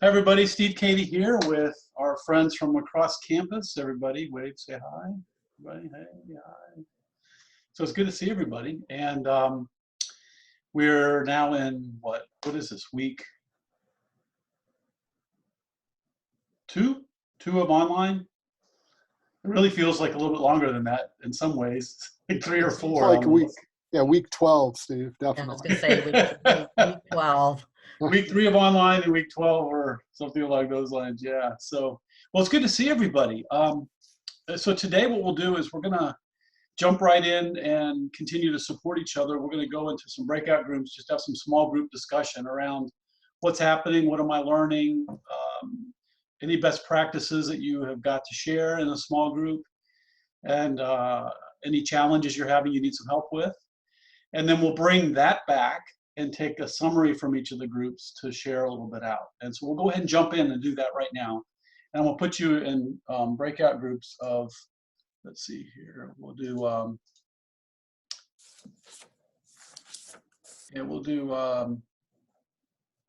Hi everybody, Steve Cady here with our friends from across campus. Everybody, wave, say hi. Everybody, hey, hi. So it's good to see everybody. And we're now in, what is this, week two? Two of online? It really feels like a little bit longer than that in some ways, like 3 or 4. It's like week 12, Steve, definitely. I was going to say week 12. Week 3 of online and week 12 or something along those lines. Yeah. So, well, it's good to see everybody. So today what we'll do is we're going to jump right in and continue to support each other. We're going to go into some breakout rooms, just have some small group discussion around what's happening, what am I learning, any best practices that you have got to share in a small group, and any challenges you're having you need some help with. And then we'll bring that back and take a summary from each of the groups to share a little bit out. And so we'll go ahead and jump in and do that right now. And we'll put you in breakout groups of, let's see here, we'll do,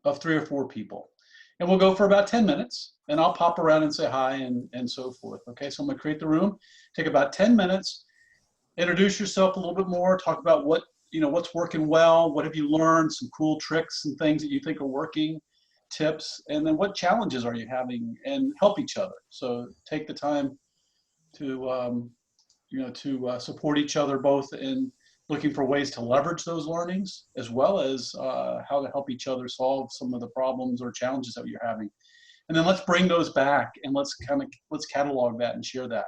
of 3 or 4 people. And we'll go for about 10 minutes, and I'll pop around and say hi and so forth. Okay, so I'm gonna create the room, take about 10 minutes, introduce yourself a little bit more, talk about what's working well, what have you learned, some cool tricks and things that you think are working, tips, and then what challenges are you having, and help each other. So take the time to support each other, both in looking for ways to leverage those learnings, as well as how to help each other solve some of the problems or challenges that you're having. And then let's bring those back and let's catalog that and share that.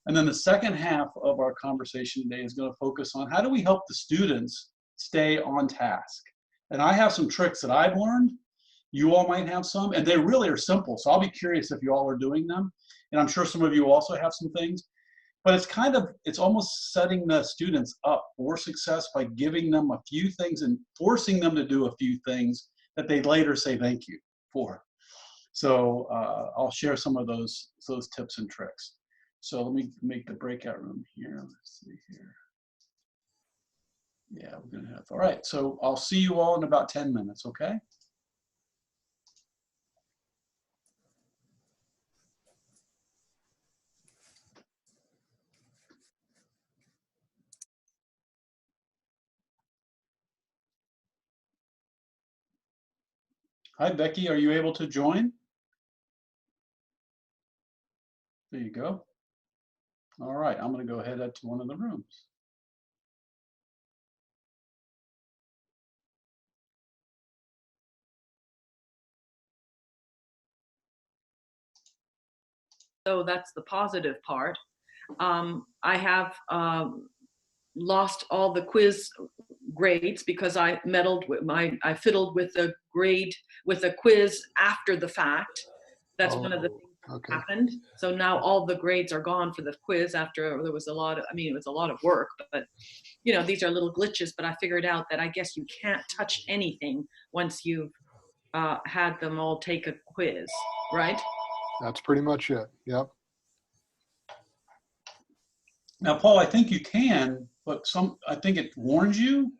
And then the second half of our conversation today is going to focus on how do we help the students stay on task. And I have some tricks that I've learned. You all might have some, and they really are simple. So I'll be curious if you all are doing them. And I'm sure some of you also have some things. But it's almost setting the students up for success by giving them a few things and forcing them to do a few things that they later say thank you for. So I'll share some of those tips and tricks. So let me make the breakout room here. Let's see here. Yeah, we're gonna have, all right. So I'll see you all in about 10 minutes, okay? Hi, Becky, are you able to join? There you go. All right, I'm gonna go ahead to one of the rooms. So that's the positive part. I have lost all the quiz grades because I fiddled with the grade with a quiz after the fact. That's one of the things that happened. So now all the grades are gone for the quiz after there was it was a lot of work, but these are little glitches, but I figured out that I guess you can't touch anything once you've had them all take a quiz, right? That's pretty much it. Yep. Now, Paul, I think you can, but I think it warns you.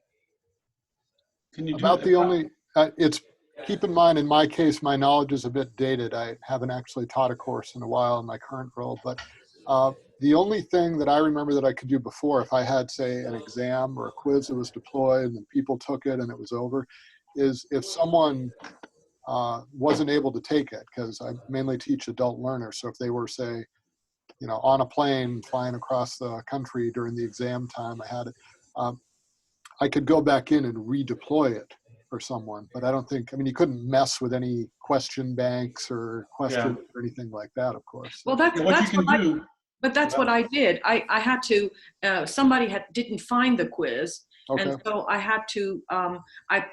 Can you do about the only? Keep in mind, in my case, my knowledge is a bit dated. I haven't actually taught a course in a while in my current role, but the only thing that I remember that I could do before, if I had, say, an exam or a quiz that was deployed and people took it and it was over, is if someone wasn't able to take it, because I mainly teach adult learners. So if they were, say, on a plane flying across the country during the exam time, I had it, I could go back in and redeploy it for someone. But I don't think, you couldn't mess with any question banks or questions or anything like that, of course. Well, that's what I did. I had to, somebody didn't find the quiz. Okay. And so I had to, I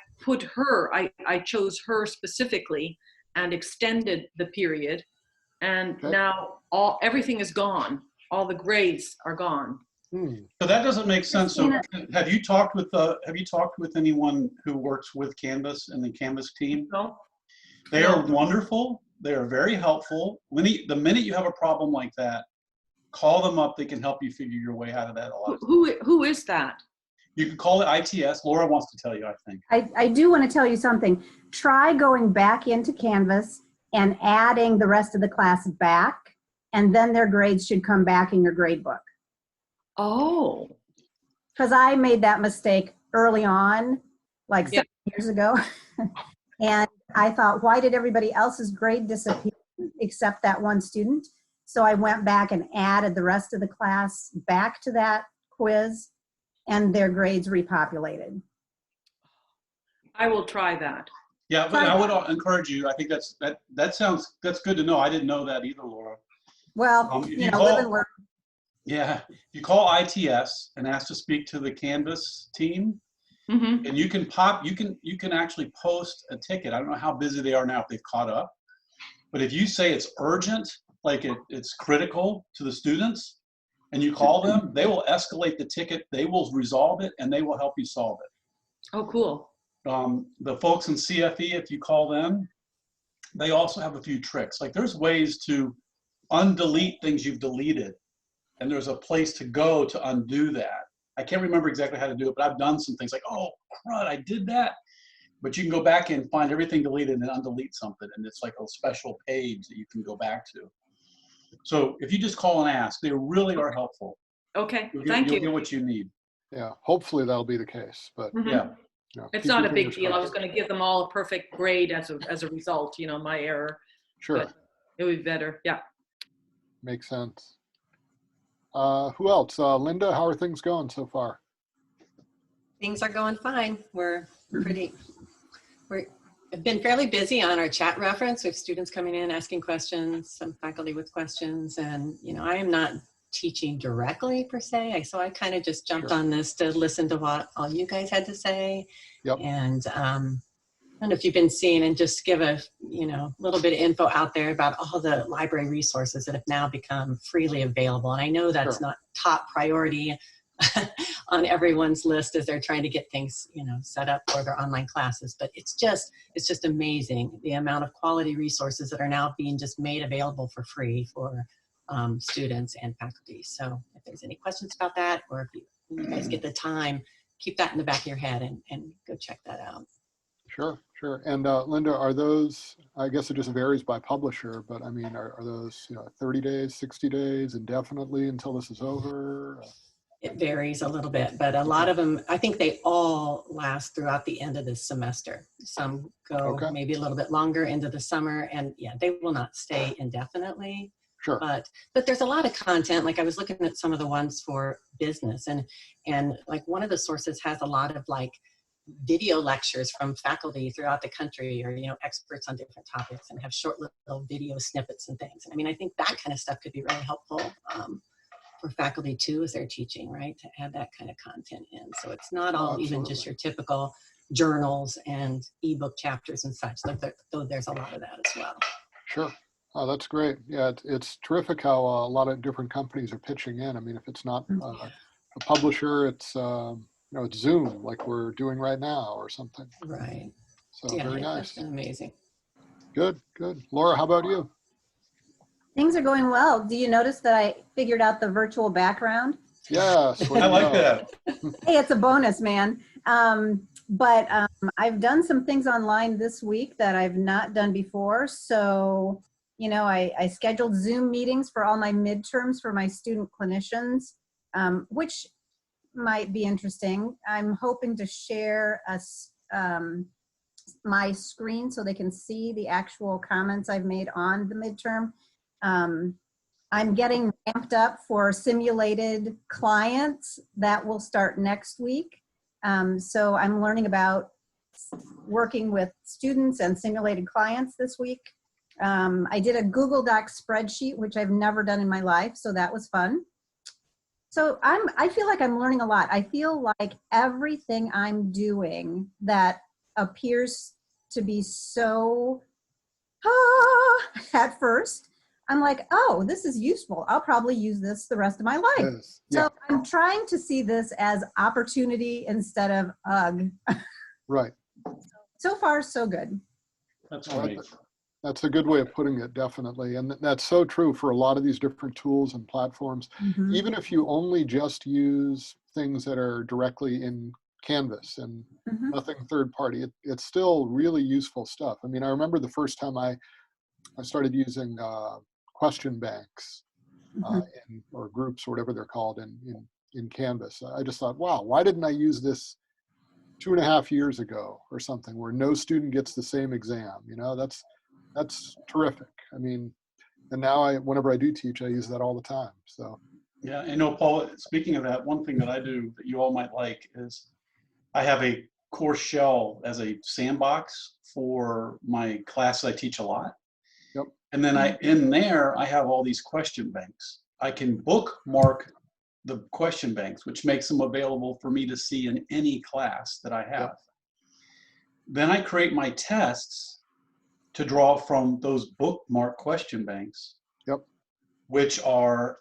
chose her specifically and extended the period. And now everything is gone. All the grades are gone. So that doesn't make sense. So have you talked with anyone who works with Canvas and the Canvas team? No. They are wonderful. They are very helpful. The minute you have a problem like that, call them up. They can help you figure your way out of that a lot. Who is that? You can call it ITS. Laura wants to tell you, I think. I do want to tell you something. Try going back into Canvas and adding the rest of the class back, and then their grades should come back in your grade book. Oh, Because I made that mistake early on, like 7 years ago. And I thought, why did everybody else's grade disappear except that one student? So I went back and added the rest of the class back to that quiz, and their grades repopulated. I will try that. Yeah, but I would encourage you. I think that's good to know. I didn't know that either, Laura. Well, you know, live and learn. Yeah, if you call ITS and ask to speak to the Canvas team, Mm-hmm. and you can actually post a ticket. I don't know how busy they are now, if they've caught up, but if you say it's urgent, like it's critical to the students, and you call them, they will escalate the ticket, they will resolve it, and they will help you solve it. Oh, cool. The folks in CFE, if you call them, they also have a few tricks. Like there's ways to undelete things you've deleted, and there's a place to go to undo that. I can't remember exactly how to do it, but I've done some things like, oh, crud, I did that. But you can go back and find everything deleted and undelete something, and it's like a special page that you can go back to. So if you just call and ask, they really are helpful. Okay, You'll thank you. get what you need. Yeah, hopefully that'll be the case, but Mhm. Yeah. you know, It's keep not your a big fingers deal. I was crossed. going to give them all a perfect grade as a result, you know, my error. Sure, But it would be better. Yeah. makes sense. Who else? Linda, how are things going so far? Things are going fine. We've been fairly busy on our chat reference. We have students coming in asking questions, some faculty with questions, and you know, I am not teaching directly per se, so I kind of just jumped Sure. on this to listen to what all you guys had to say. Yep. And I don't know if you've been seeing, and just give a little bit of info out there about all the library resources that have now become freely available. And I know that's Sure. not top priority on everyone's list as they're trying to get things, set up for their online classes. But it's just amazing the amount of quality resources that are now being just made available for free for students and faculty. So if there's any questions about that, or if you guys get the time, keep that in the back of your head and go check that out. Sure. And Linda, are those, I guess it just varies by publisher, but I mean, are those, 30 days, 60 days, indefinitely until this is over? It varies a little bit, but a lot of them, I think they all last throughout the end of this semester. Some go maybe a little bit longer into the summer, and yeah, they will not stay indefinitely. Sure. But there's a lot of content. Like I was looking at some of the ones for business, and like one of the sources has a lot of like video lectures from faculty throughout the country, or experts on different topics, and have short little video snippets and things. And I mean, I think that kind of stuff could be really helpful for faculty too as they're teaching, right? To add that kind of content in. So it's not all even just your typical journals and ebook chapters and such, though there's a lot of that as well. Sure. Oh, that's great. Yeah, it's terrific how a lot of different companies are pitching in. I mean, if it's not a publisher, it's it's Zoom, like we're doing right now, or something. Right. So very nice. That's been amazing. Good. Laura, how about you? Things are going well. Do you notice that I figured out the virtual background? Yes. I like that. Hey, it's a bonus, man. But I've done some things online this week that I've not done before. So, I scheduled Zoom meetings for all my midterms for my student clinicians, which might be interesting. I'm hoping to share my screen so they can see the actual comments I've made on the midterm. I'm getting ramped up for simulated clients that will start next week. So I'm learning about working with students and simulated clients this week. I did a Google Docs spreadsheet, which I've never done in my life, so that was fun. So I feel like I'm learning a lot. I feel like everything I'm doing that appears to be so at first, I'm like, oh, this is useful. I'll probably use this the rest of my life. Yes. Yeah. So I'm trying to see this as opportunity instead of ugh. Right. So far, so good. That's great. That's a good way of putting it, definitely. And that's so true for a lot of these different tools and platforms. Mm-hmm. Even if you only just use things that are directly in Canvas and nothing third party, it's still really useful stuff. I mean, I remember the first time I I started using question banks Mhm. or groups or whatever they're called in Canvas. I just thought, wow, why didn't I use this 2.5 years ago or something, where no student gets the same exam? You know, that's terrific. I mean, and now whenever I do teach, I use that all the time. So Yeah, I know, Paul, speaking of that, one thing that I do that you all might like is I have a course shell as a sandbox for my class I teach a lot. yep, And then in there, I have all these question banks. I can bookmark the question banks, which makes them available for me to see in any class that I have. Yep. Then I create my tests to draw from those bookmark question banks, yep, which are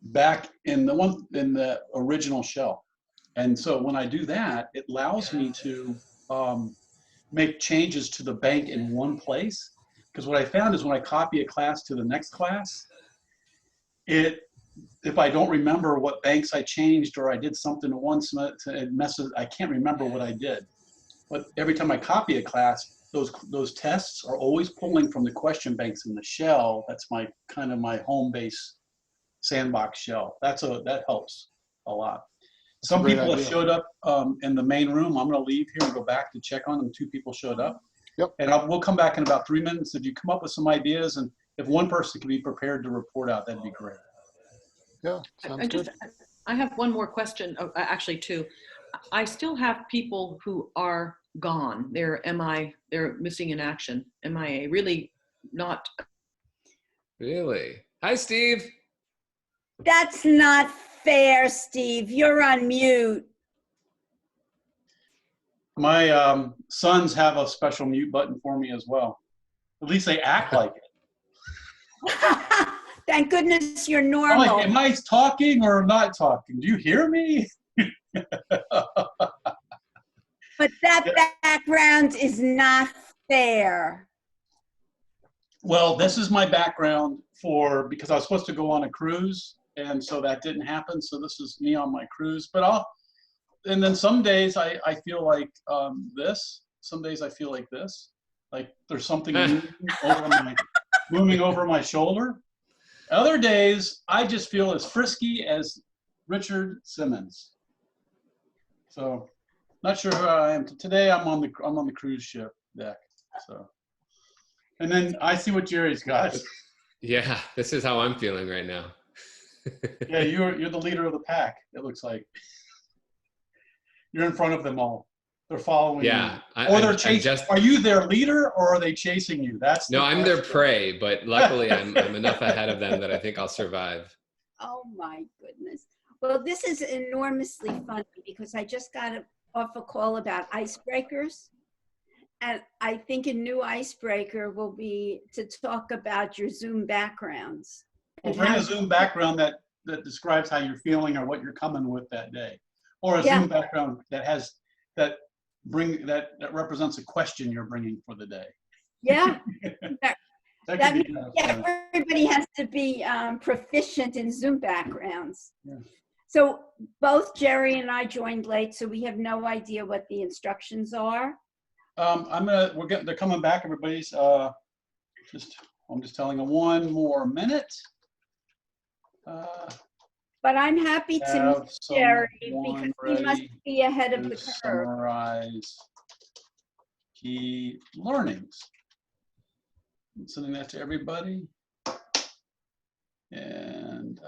back in the original shell. And so when I do that, it allows me to make changes to the bank in one place. Because what I found is when I copy a class to the next class, if I don't remember what banks I changed or I did something once, it messes. I can't remember what I did. But every time I copy a class, those tests are always pulling from the question banks in the shell. That's my kind of my home base sandbox shell. That helps a lot. that's a Some great people have idea. showed up in the main room. I'm going to leave here and go back to check on them. 2 people showed up. Yep. And we'll come back in about 3 minutes. If you come up with some ideas, and if one person can be prepared to report out, that'd be great. Yeah, sounds good. I have one more question, actually 2. I still have people who are gone. They're missing in action, MIA, really not. Really? Hi, Steve. That's not fair, Steve. You're on mute. My sons have a special mute button for me as well. At least they act like it. Thank goodness you're I'm normal. like, am I talking or not talking? Do you hear me? But that background is not fair. Well, this is my background because I was supposed to go on a cruise, and so that didn't happen. So this is me on my cruise. And then some days I feel like this. Some days I feel like this. Like there's something looming over my shoulder. Other days I just feel as frisky as Richard Simmons. So not sure who I am. Today I'm on the cruise ship deck. So. And then I see what Jerry's got. Yeah, this is how I'm feeling right now. Yeah, you're the leader of the pack, it looks like. You're in front of them all. They're following Yeah, you. Or they're chasing. Are you their leader or are they chasing you? No, I'm their prey, but luckily I'm enough ahead of them that I think I'll survive. Oh my goodness. Well, this is enormously funny because I just got off a call about icebreakers. And I think a new icebreaker will be to talk about your Zoom backgrounds. Well, bring a Zoom background that describes how you're feeling or what you're coming with that day. Or a Zoom background that represents a question you're bringing for the day. Yeah. that means everybody has to be proficient in Zoom backgrounds. Yeah. So both Jerry and I joined late, so we have no idea what the instructions are. They're coming back, everybody's I'm just telling them 1 more minute. But I'm happy to meet Jerry because he must be ahead of the curve. Summarize key learnings. I'm sending that to everybody. And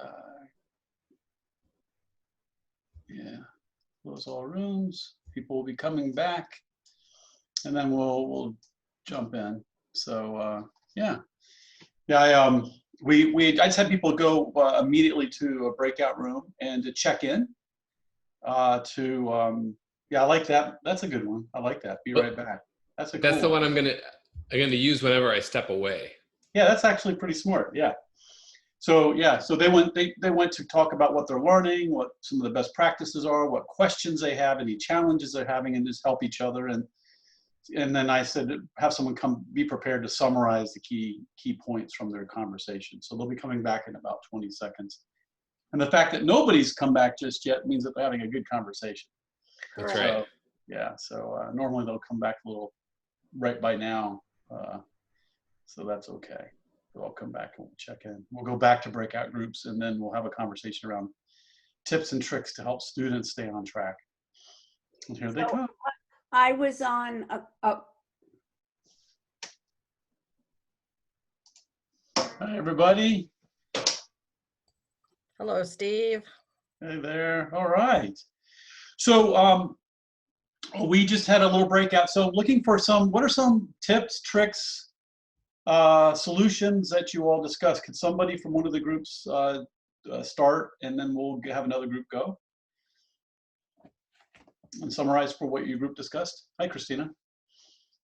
yeah, close all rooms. People will be coming back. And then we'll jump in. So yeah. I just had people go immediately to a breakout room and to check in. I like that. That's a good one. I like that. Be right back. That's the one I'm gonna use whenever I step away. Yeah, that's actually pretty smart. Yeah. So they went to talk about what they're learning, what some of the best practices are, what questions they have, any challenges they're having, and just help each other. And then I said, have someone come be prepared to summarize the key points from their conversation. So they'll be coming back in about 20 seconds. And the fact that nobody's come back just yet means that they're having a good conversation. That's right. So normally they'll come back a little right by now. So that's okay. So I'll come back and we'll check in. We'll go back to breakout groups, and then we'll have a conversation around tips and tricks to help students stay on track. And here they So come. I was on a Hi, everybody. Hello, Steve. Hey there. All right. So we just had a little breakout. So looking for what are some tips, tricks, solutions that you all discussed? Could somebody from one of the groups start, and then we'll have another group go and summarize for what your group discussed? Hi, Christina.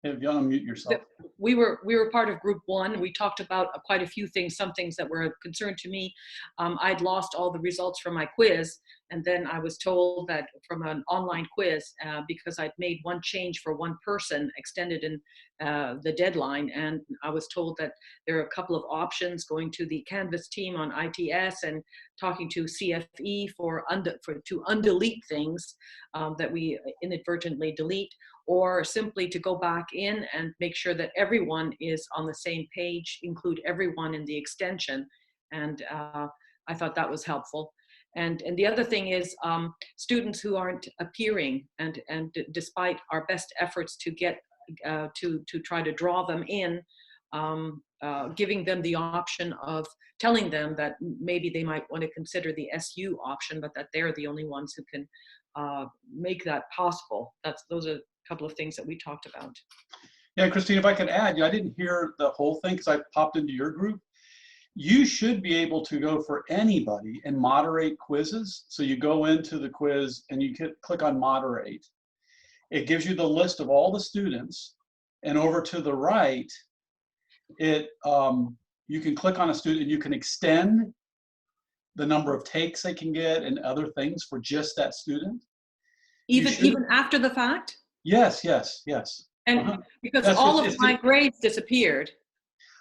If you unmute yourself. We were part of group one. We talked about quite a few things, some things that were a concern to me. I'd lost all the results from my quiz, and then I was told that from an online quiz, because I'd made one change for one person, extended in the deadline, and I was told that there are a couple of options, going to the Canvas team on ITS and talking to CFE to undelete things that we inadvertently delete, or simply to go back in and make sure that everyone is on the same page, include everyone in the extension. And I thought that was helpful. And the other thing is students who aren't appearing, and despite our best efforts to get to try to draw them in, giving them the option of telling them that maybe they might want to consider the SU option, but that they're the only ones who can make that possible. Those are a couple of things that we talked about. Yeah, Christine, if I could add, I didn't hear the whole thing because I popped into your group. You should be able to go for anybody and moderate quizzes. So you go into the quiz and you click on moderate. It gives you the list of all the students, and over to the right, you can click on a student and you can extend the number of takes they can get and other things for just that student. Even after the fact? Yes. And because That's all of my grades disappeared.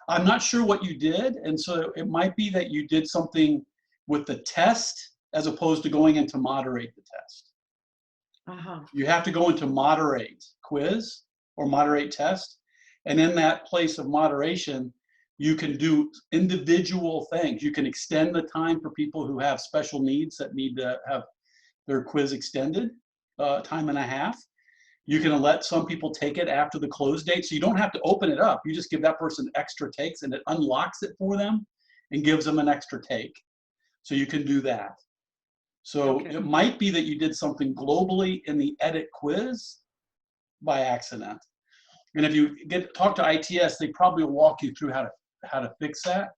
I'm not sure what you did, and so it might be that you did something with the test as opposed to going into moderate the test. You have to go into moderate quiz or moderate test, and in that place of moderation, you can do individual things. You can extend the time for people who have special needs that need to have their quiz extended, time and a half. You can let some people take it after the close date, so you don't have to open it up. You just give that person extra takes, and it unlocks it for them and gives them an extra take. So you can do that. So It might be that you did something globally in the edit quiz by accident. And if you talk to ITS, they probably will walk you through how to fix that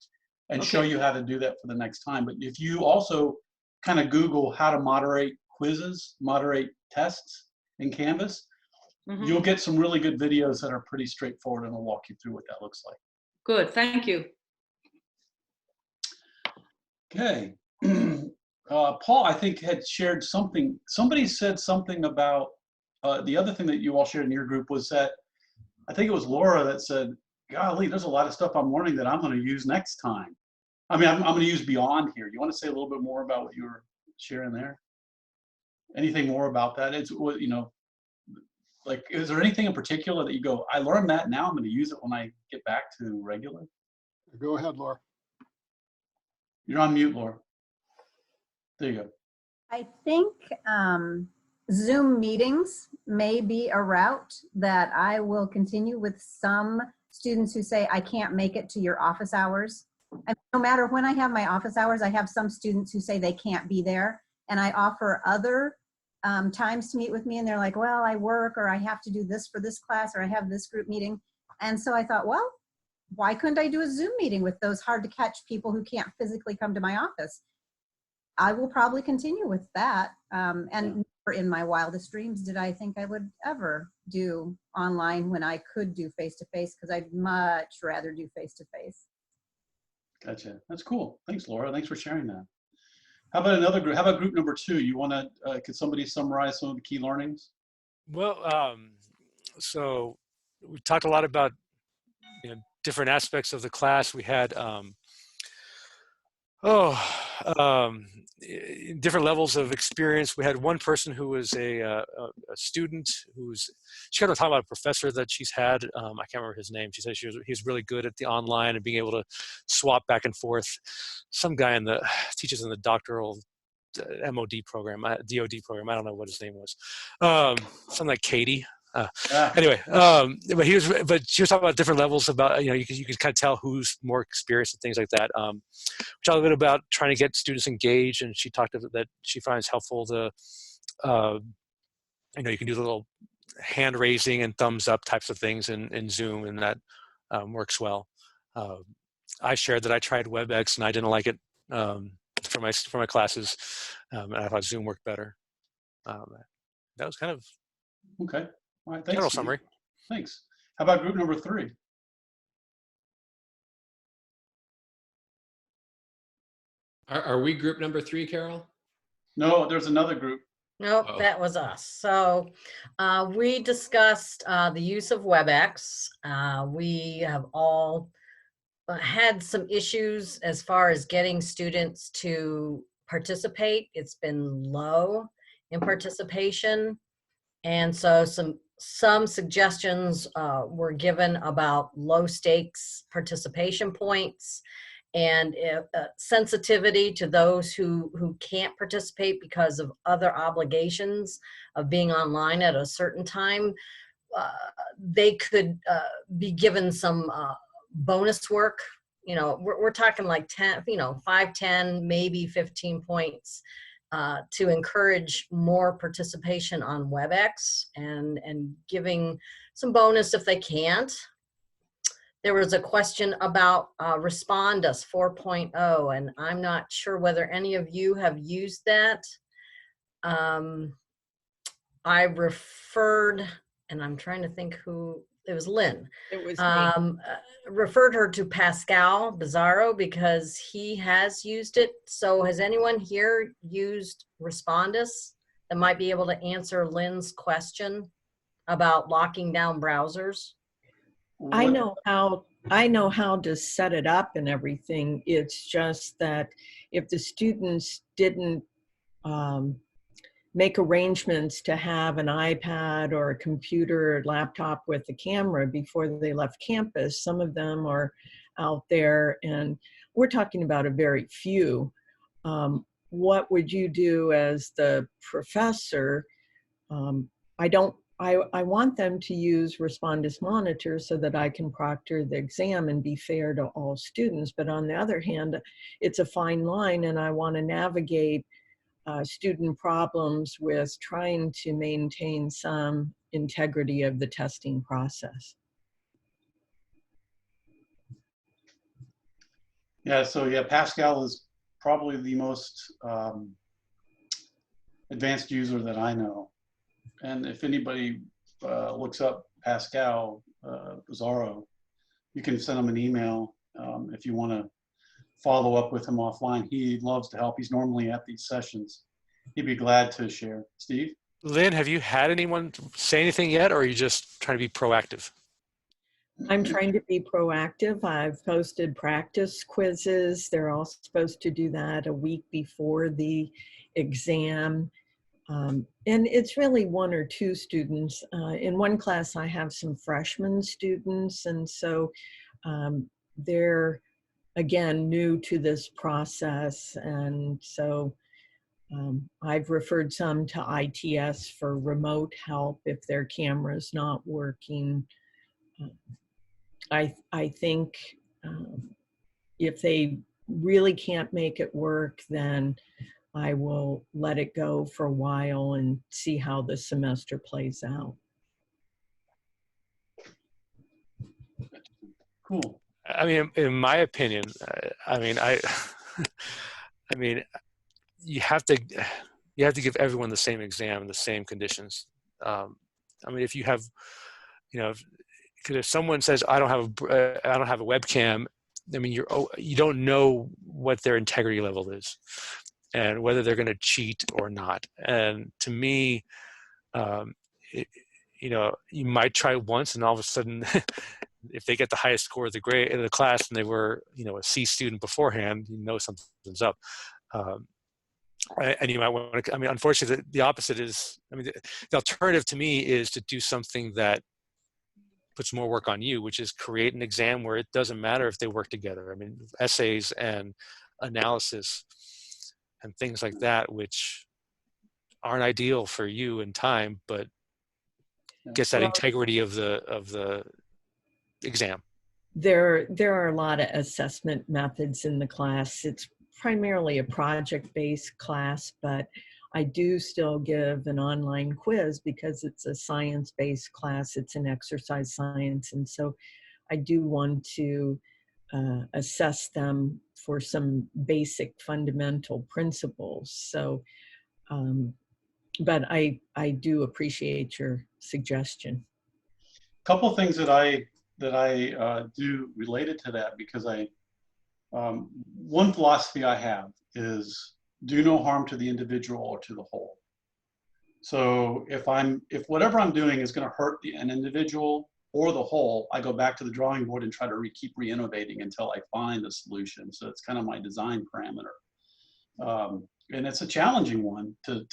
and show you how to do that for the next time. But if you also kind of Google how to moderate quizzes, moderate tests in Canvas, you'll get some really good videos that are pretty straightforward, and will walk you through what that looks like. Good, thank you. Okay. Paul, I think, had shared something. Somebody said something about the other thing that you all shared in your group was that, I think it was Laura that said, golly, there's a lot of stuff I'm learning that I'm going to use next time. I mean, I'm going to use beyond here. You want to say a little bit more about what you were sharing there? Anything more about that? It's, you know, like, is there anything in particular that you go, I learned that, now I'm going to use it when I get back to regular? Go ahead, Laura. You're on mute, Laura. There you go. I think Zoom meetings may be a route that I will continue with some students who say, I can't make it to your office hours. And no matter when I have my office hours, I have some students who say they can't be there. And I offer other times to meet with me, and they're like, well, I work, or I have to do this for this class, or I have this group meeting. And so I thought, well, why couldn't I do a Zoom meeting with those hard to catch people who can't physically come to my office? I will probably continue with that. And never in my wildest dreams did I think I would ever do online when I could do face-to-face, because I'd much rather do face-to-face. Gotcha. That's cool. Thanks, Laura. Thanks for sharing that. How about another group? How about group number 2? You want to, could somebody summarize some of the key learnings? Well, so we talked a lot about different aspects of the class. We had Oh, different levels of experience. We had one person who was a student she kind of talked about a professor that she's had. I can't remember his name. She said he's really good at the online and being able to swap back and forth. Some guy teaches in the doctoral MOD program, DOD program. I don't know what his name was. Something like Katie. Anyway, but she was talking about different levels about, you could kind of tell who's more experienced and things like that. We talked a bit about trying to get students engaged, and she talked about that she finds helpful to, you can do the little hand raising and thumbs up types of things in Zoom, and that works well. I shared that I tried WebEx and I didn't like it for my classes, and I thought Zoom worked better. That was kind of Okay. All right. Thanks. general Steve. summary. Thanks. How about group number 3? Are we group number 3, Carol? No, there's another group. Nope, Uh-oh. that was us. So we discussed the use of WebEx. We have all had some issues as far as getting students to participate. It's been low in participation. And so some suggestions were given about low stakes participation points and sensitivity to those who can't participate because of other obligations of being online at a certain time. They could be given some bonus work. We're talking like 10, 5, 10, maybe 15 points to encourage more participation on WebEx and giving some bonus if they can't. There was a question about Respond Us 4.0, and I'm not sure whether any of you have used that. I referred, and I'm trying to think who, it was Lynn. It was me. Referred her to Pascal Bizarro because he has used it. So has anyone here used Respond Us that might be able to answer Lynn's question about locking down browsers? I know how to set it up and everything. It's just that if the students didn't make arrangements to have an iPad or a computer or laptop with a camera before they left campus, some of them are out there, and we're talking about a very few. What would you do as the professor? I want them to use Respondus Monitor so that I can proctor the exam and be fair to all students. But on the other hand, it's a fine line, and I want to navigate student problems with trying to maintain some integrity of the testing process. Yeah, so yeah, Pascal is probably the most advanced user that I know. And if anybody looks up Pascal Bizarro, you can send him an email if you want to follow up with him offline. He loves to help. He's normally at these sessions. He'd be glad to share. Steve? Lynn, have you had anyone say anything yet, or are you just trying to be proactive? I'm trying to be proactive. I've posted practice quizzes. They're all supposed to do that a week before the exam. And it's really 1 or 2 students. In one class, I have some freshman students, and so they're, again, new to this process. And so I've referred some to ITS for remote help if their camera's not working. I think if they really can't make it work, then I will let it go for a while and see how the semester plays out. Cool. I mean, in my opinion, I mean, you have to give everyone the same exam, the same conditions. I mean, if you have, because if someone says I don't have a webcam, I mean, you don't know what their integrity level is and whether they're going to cheat or not. And to me, you might try once and all of a sudden if they get the highest score of the grade in the class and they were, you know, a C student beforehand, you know something's up. And you might want to, I mean, unfortunately, the opposite is, I mean, the alternative to me is to do something that puts more work on you, which is create an exam where it doesn't matter if they work together. I mean, essays and analysis and things like that, which aren't ideal for you in time, but gets that Well, integrity of the exam. there are a lot of assessment methods in the class. It's primarily a project-based class, but I do still give an online quiz because it's a science-based class. It's an exercise science. And so I do want to assess them for some basic fundamental principles. So, but I do appreciate your suggestion. Couple things that I do related to that, because one philosophy I have is do no harm to the individual or to the whole. So if whatever I'm doing is going to hurt an individual or the whole, I go back to the drawing board and try to keep re-innovating until I find a solution. So it's kind of my design parameter, and it's a challenging one to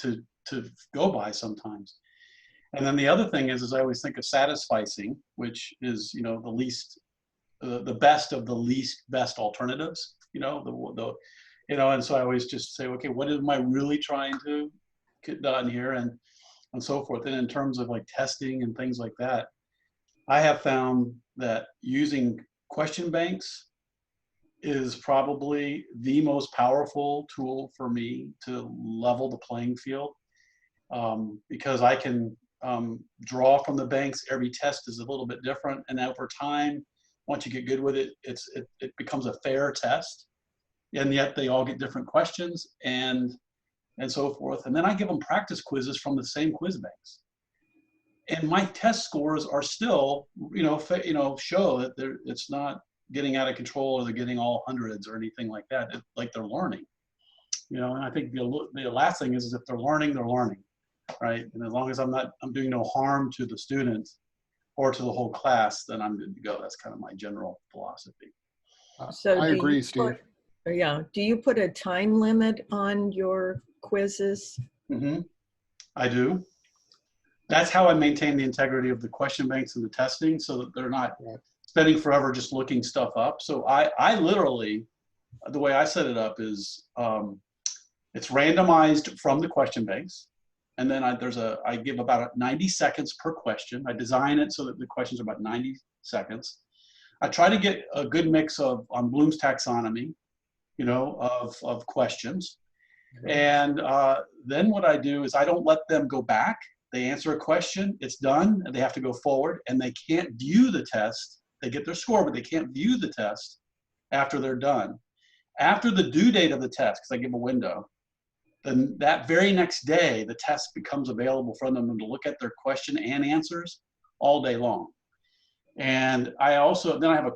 go by sometimes. And then the other thing is I always think of satisficing, which is, you know, the best of the least best alternatives, you know, and so I always just say, okay, what am I really trying to get done here, and so forth. And in terms of like testing and things like that, I have found that using question banks is probably the most powerful tool for me to level the playing field, because I can draw from the banks. Every test is a little bit different, and over time, once you get good with it, it becomes a fair test, and yet they all get different questions and so forth. And then I give them practice quizzes from the same quiz banks, and my test scores are still, show that it's not getting out of control or they're getting all hundreds or anything like that. Like they're learning, And I think the last thing is if they're learning, right? And as long as I'm doing no harm to the students or to the whole class, then I'm good to go. That's kind of my general philosophy. So I agree, Steve. Do you put a time limit on your quizzes? Mm-hmm. I do. That's how I maintain the integrity of the question banks and the testing, so that they're not spending forever just looking stuff up. So I literally, the way I set it up is it's randomized from the question banks. And then I give about 90 seconds per question. I design it so that the questions are about 90 seconds. I try to get a good mix on Bloom's taxonomy, of questions. And then what I do is I don't let them go back. They answer a question, it's done, and they have to go forward, and they can't view the test. They get their score, but they can't view the test after they're done. After the due date of the test, because I give a window, then that very next day, the test becomes available for them to look at their question and answers all day long. And I have a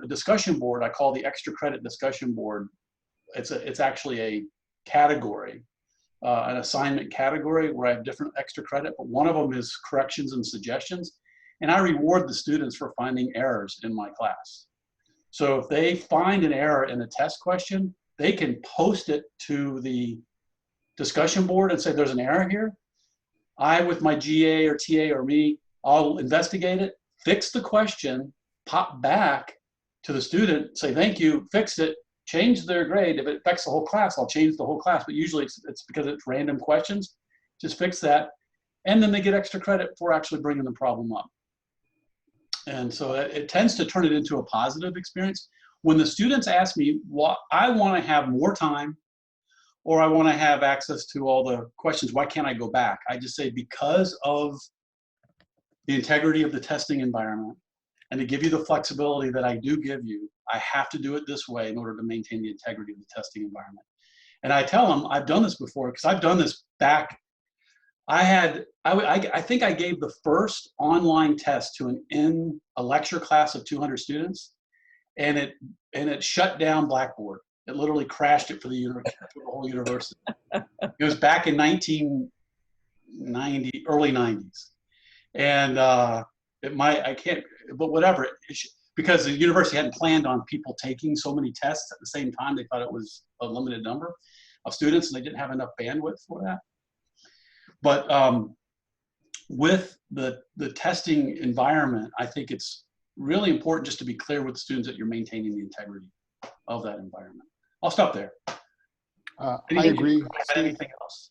discussion board I call the extra credit discussion board. It's actually a category, an assignment category where I have different extra credit, but one of them is corrections and suggestions. And I reward the students for finding errors in my class. So if they find an error in a test question, they can post it to the discussion board and say, there's an error here. I, with my GA or TA or me, I'll investigate it, fix the question, pop back to the student, say, thank you, fixed it, change their grade. If it affects the whole class, I'll change the whole class, but usually it's because it's random questions. Just fix that. And then they get extra credit for actually bringing the problem up. And so it tends to turn it into a positive experience. When the students ask me, I want to have more time, or I want to have access to all the questions, why can't I go back? I just say, because of the integrity of the testing environment, and to give you the flexibility that I do give you, I have to do it this way in order to maintain the integrity of the testing environment. And I tell them, I've done this before, because I've done this back. I think I gave the first online test to a lecture class of 200 students, and it shut down Blackboard. It literally crashed it for the whole university. It was back in 1990, early 90s. And but whatever, because the university hadn't planned on people taking so many tests at the same time. They thought it was a limited number of students, and they didn't have enough bandwidth for that. But with the testing environment, I think it's really important just to be clear with the students that you're maintaining the integrity of that environment. I'll stop there. I agree. Anything else?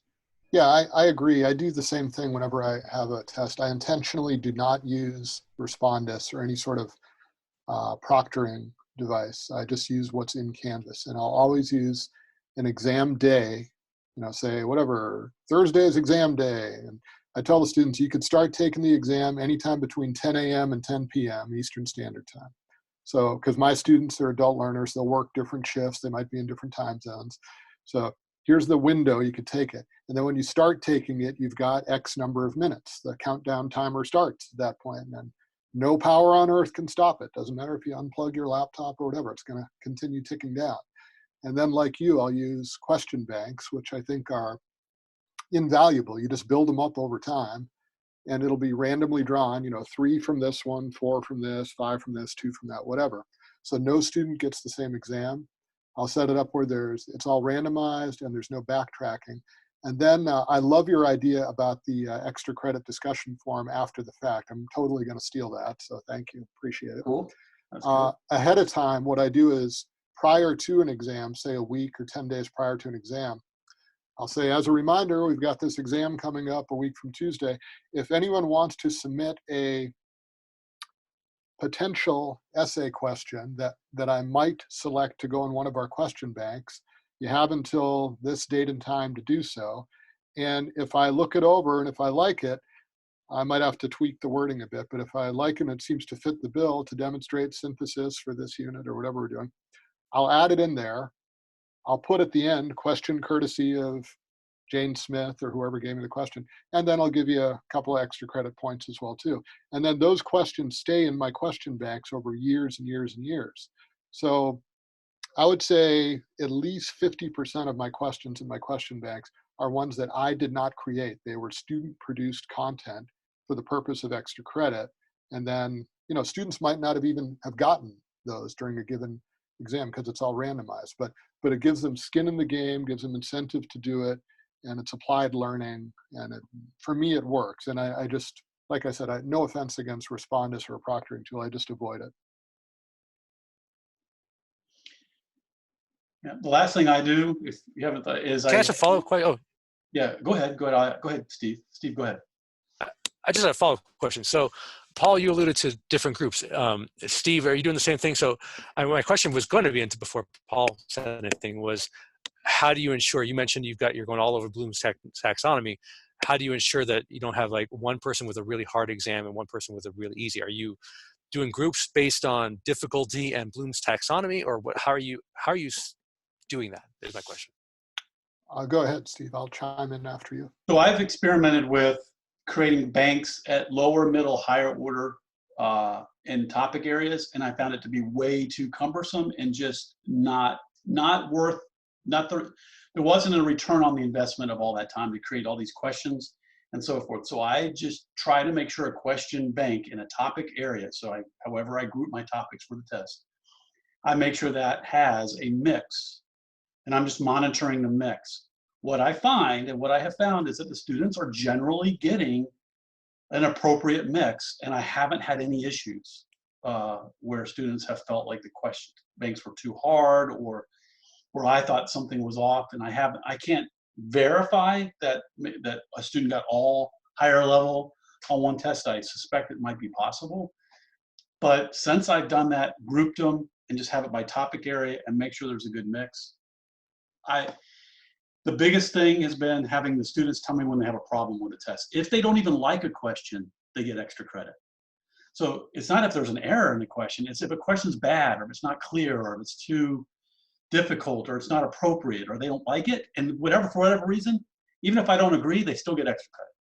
Yeah, I agree. I do the same thing whenever I have a test. I intentionally do not use Respondus or any sort of proctoring device. I just use what's in Canvas, and I'll always use an exam day, say whatever, Thursday is exam day. And I tell the students, you could start taking the exam anytime between 10 a.m. and 10 p.m. Eastern Standard Time. So, because my students are adult learners, they'll work different shifts. They might be in different time zones. So here's the window you could take it. And then when you start taking it, you've got X number of minutes. The countdown timer starts at that point, and no power on earth can stop it. Doesn't matter if you unplug your laptop or whatever, it's going to continue ticking down. And then like you, I'll use question banks, which I think are invaluable. You just build them up over time, and it'll be randomly drawn, 3 from this one, 4 from this, 5 from this, 2 from that, whatever. So no student gets the same exam. I'll set it up where it's all randomized and there's no backtracking. And then I love your idea about the extra credit discussion forum after the fact. I'm totally going to steal that. So thank you. Appreciate it. Cool. That's cool. Ahead of time, what I do is prior to an exam, say a week or 10 days prior to an exam, I'll say, as a reminder, we've got this exam coming up a week from Tuesday. If anyone wants to submit a potential essay question that I might select to go in one of our question banks, you have until this date and time to do so. And if I look it over and if I like it, I might have to tweak the wording a bit, but if I like it and it seems to fit the bill to demonstrate synthesis for this unit or whatever we're doing, I'll add it in there. I'll put at the end, question courtesy of Jane Smith or whoever gave me the question, and then I'll give you a couple of extra credit points as well too. And then those questions stay in my question banks over years and years and years. So I would say at least 50% of my questions in my question banks are ones that I did not create. They were student produced content for the purpose of extra credit. And then, students might not have even have gotten those during a given exam because it's all randomized, but it gives them skin in the game, gives them incentive to do it, and it's applied learning. And for me, it works. And I just, like I said, no offense against Respondus or a proctoring tool, I just avoid it. Yeah, the last thing I do, if you haven't, is Can I ask a follow-up question? Oh, yeah, go ahead. Go ahead, Steve. Steve, go ahead. I just had a follow-up question. So, Paul, you alluded to different groups. Steve, are you doing the same thing? So, my question was going to be into before Paul said anything was, how do you ensure? You mentioned you're going all over Bloom's taxonomy. How do you ensure that you don't have like one person with a really hard exam and one person with a really easy? Are you doing groups based on difficulty and Bloom's taxonomy, or what? How are you doing that? Is my question. Go ahead, Steve. I'll chime in after you. So I've experimented with creating banks at lower, middle, higher order in topic areas, and I found it to be way too cumbersome and just not worth. There wasn't a return on the investment of all that time to create all these questions and so forth. So I just try to make sure a question bank in a topic area, however I group my topics for the test, I make sure that has a mix, and I'm just monitoring the mix. What I find and what I have found is that the students are generally getting an appropriate mix, and I haven't had any issues where students have felt like the question banks were too hard or where I thought something was off, and I can't verify that a student got all higher level on one test. I suspect it might be possible, but since I've done that, grouped them and just have it by topic area and make sure there's a good mix. The biggest thing has been having the students tell me when they have a problem with a test. If they don't even like a question, they get extra credit. So it's not if there's an error in the question, it's if a question's bad or if it's not clear or if it's too difficult or it's not appropriate or they don't like it, and for whatever reason, even if I don't agree, they still get extra credit.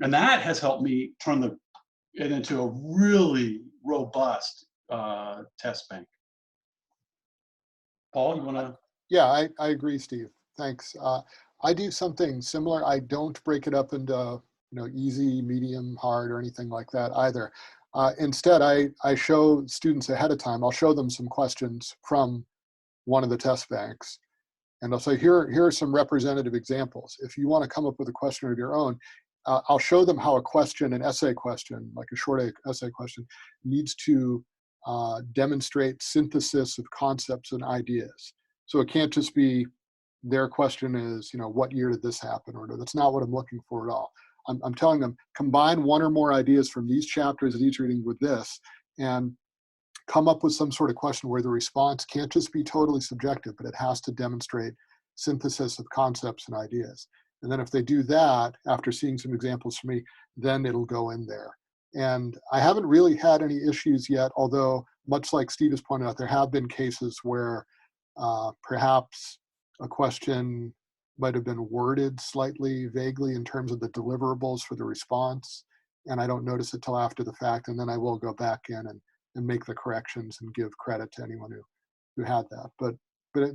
And that has helped me turn it into a really robust test bank. Paul, you want to? Yeah, I agree, Steve. Thanks. I do something similar. I don't break it up into easy, medium, hard, or anything like that either. Instead, I show students ahead of time. I'll show them some questions from one of the test banks. And I'll say, here are some representative examples. If you want to come up with a question of your own, I'll show them how a question, an essay question, like a short essay question, needs to demonstrate synthesis of concepts and ideas. So it can't just be their question is, what year did this happen? Or that's not what I'm looking for at all. I'm telling them, combine one or more ideas from these chapters of each reading with this, and come up with some sort of question where the response can't just be totally subjective, but it has to demonstrate synthesis of concepts and ideas. And then if they do that, after seeing some examples from me, then it'll go in there. And I haven't really had any issues yet, although much like Steve has pointed out, there have been cases where perhaps a question might have been worded slightly vaguely in terms of the deliverables for the response. And I don't notice it till after the fact. And then I will go back in and make the corrections and give credit to anyone who had that.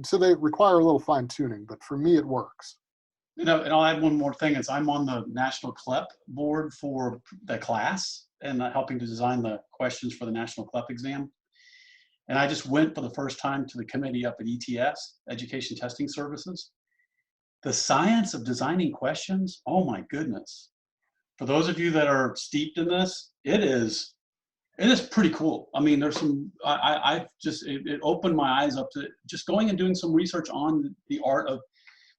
So they require a little fine tuning, but for me, it works. And I'll add one more thing is I'm on the National CLEP board for the class and helping to design the questions for the National CLEP exam. And I just went for the first time to the committee up at ETS, Education Testing Services. The science of designing questions, oh my goodness. For those of you that are steeped in this, it is pretty cool. I mean, there's some, it opened my eyes up to just going and doing some research on the art of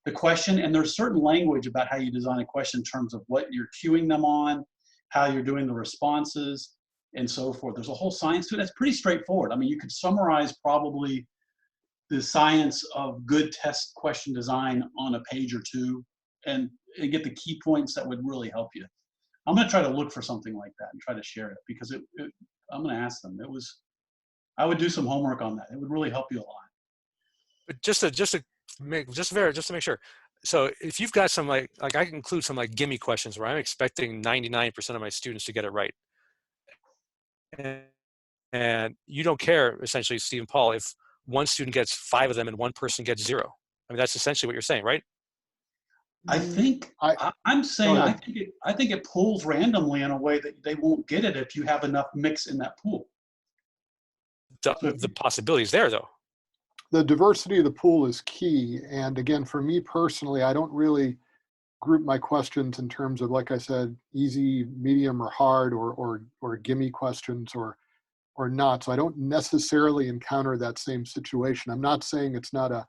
the question. And there's certain language about how you design a question in terms of what you're cueing them on, how you're doing the responses, and so forth. There's a whole science to it. It's pretty straightforward. I mean, you could summarize probably the science of good test question design on a page or two and get the key points that would really help you. I'm going to try to look for something like that and try to share it because I'm going to ask them. I would do some homework on that. It would really help you a lot. But just to make sure. So if you've got some like I can include some like gimme questions where I'm expecting 99% of my students to get it right. And you don't care, essentially, Steve and Paul, if one student gets 5 of them and one person gets 0. I mean, that's essentially what you're saying, right? I think I'm saying I think it pulls randomly in a way that they won't get it if you have enough mix in that pool. The possibility is there, though. The diversity of the pool is key. And again, for me personally, I don't really group my questions in terms of, like I said, easy, medium, or hard, or gimme questions or not. So I don't necessarily encounter that same situation. I'm not saying it's not a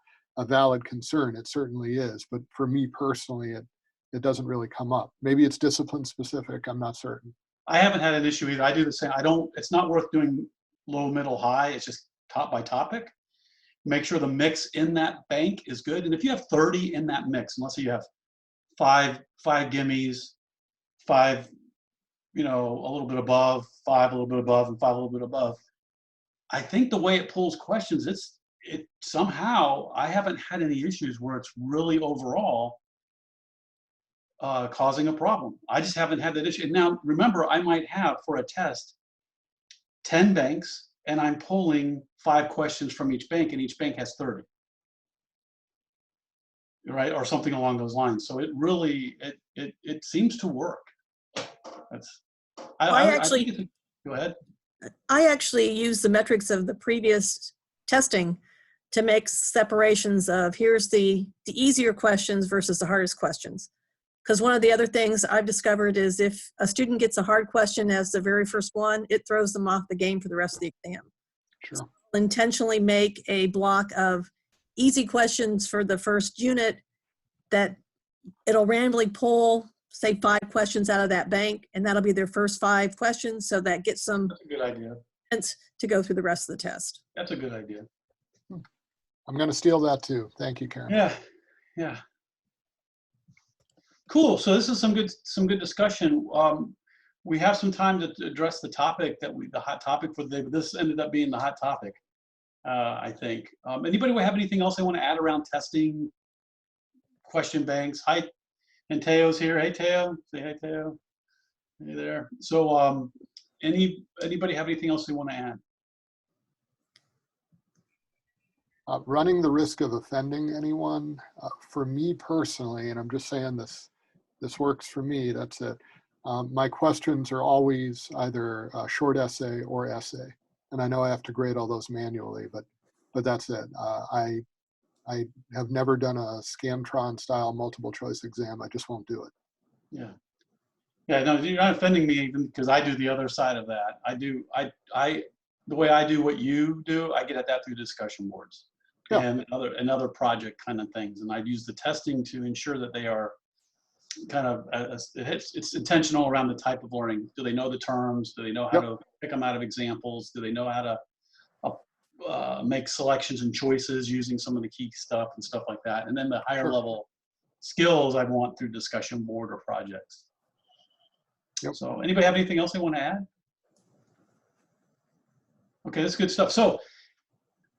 valid concern. It certainly is. But for me personally, it doesn't really come up. Maybe it's discipline specific. I'm not certain. I haven't had an issue either. I do the same. It's not worth doing low, middle, high. It's just top by topic. Make sure the mix in that bank is good. And if you have 30 in that mix, and let's say you have five gimmies, 5, a little bit above, 5 a little bit above, and 5 a little bit above. I think the way it pulls questions, it somehow, I haven't had any issues where it's really overall causing a problem. I just haven't had that issue. And now remember, I might have for a test 10 banks, and I'm pulling 5 questions from each bank, and each bank has 30. Right, or something along those lines. So it really, it seems to work. Go ahead. I actually use the metrics of the previous testing to make separations of here's the easier questions versus the hardest questions. Because one of the other things I've discovered is if a student gets a hard question as the very first one, it throws them off the game for the rest of the exam. Sure. So I'll intentionally make a block of easy questions for the first unit that it'll randomly pull, say, 5 questions out of that bank, and that'll be their first 5 questions. So that gets some That's a good idea. To go through the rest of the test. That's a good idea. I'm going to steal that too. Thank you, Karen. Yeah. Cool. So this is some good discussion. We have some time to address the topic the hot topic for the day, but this ended up being the hot topic, I think. Anybody have anything else they want to add around testing, question banks? Hi, and Teo's here. Hey, Teo. Say hi, Teo. Hey there. So anybody have anything else they want to add? Running the risk of offending anyone, for me personally, and I'm just saying this works for me, that's it. My questions are always either a short essay or essay. And I know I have to grade all those manually, but that's it. I have never done a Scantron style multiple choice exam. I just won't do it. Yeah. Yeah, no, you're not offending me even because I do the other side of that. The way I do what you do, I get at that through discussion boards Yeah. and other project kind of things. And I use the testing to ensure that they are kind of, it's intentional around the type of learning. Do they know the terms? Do they know how to pick them out of examples? Do they know how to make selections and choices using some of the key stuff and stuff like that? And then the higher level skills I want through discussion board or projects. Yep. So anybody have anything else they want to add? Okay, that's good stuff. So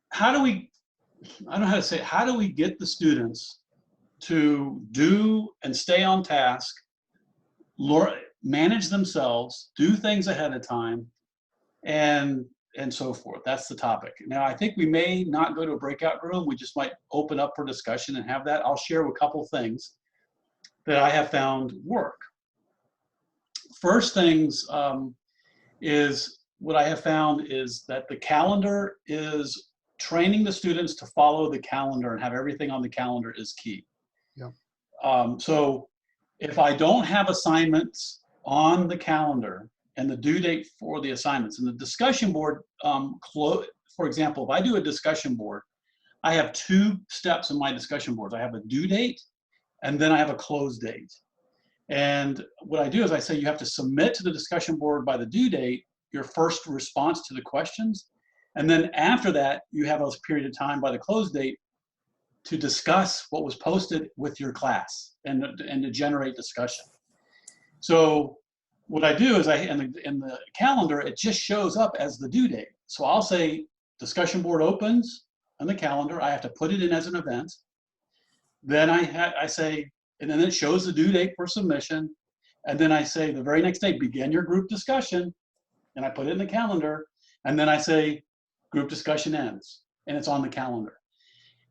how do we, I don't know how to say it, how do we get the students to do and stay on task, manage themselves, do things ahead of time, and so forth? That's the topic. Now, I think we may not go to a breakout room. We just might open up for discussion and have that. I'll share a couple things that I have found work. First things is what I have found is that the calendar is training the students to follow the calendar and have everything on the calendar is key. Yeah. So if I don't have assignments on the calendar and the due date for the assignments and the discussion board, for example, if I do a discussion board, I have 2 steps in my discussion boards. I have a due date and then I have a close date. And what I do is I say you have to submit to the discussion board by the due date your first response to the questions. And then after that, you have a period of time by the close date to discuss what was posted with your class and to generate discussion. So what I do is in the calendar, it just shows up as the due date. So I'll say discussion board opens on the calendar. I have to put it in as an event. Then I say, and then it shows the due date for submission. And then I say the very next day, begin your group discussion. And I put it in the calendar. And then I say, group discussion ends. And it's on the calendar.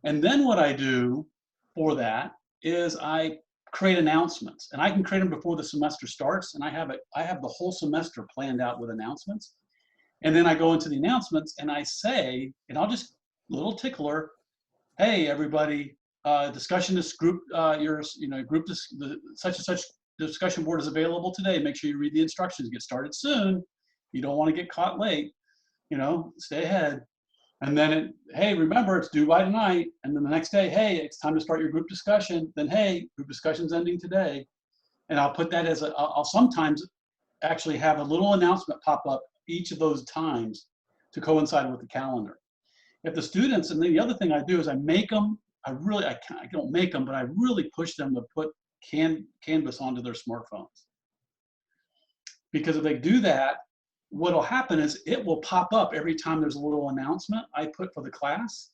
And then what I do for that is I create announcements. And I can create them before the semester starts. And I have the whole semester planned out with announcements. And then I go into the announcements and I say, and I'll just, little tickler, hey, everybody, discussion this group, such and such discussion board is available today. Make sure you read the instructions, get started soon. You don't want to get caught late, stay ahead. And then, hey, remember it's due by tonight. And then the next day, hey, it's time to start your group discussion. Then, hey, group discussion's ending today. And I'll put that as I'll sometimes actually have a little announcement pop up each of those times to coincide with the calendar. If the students, and then the other thing I do is I make them, I don't make them, but I really push them to put Canvas onto their smartphones. Because if they do that, what'll happen is it will pop up every time there's a little announcement I put for the class.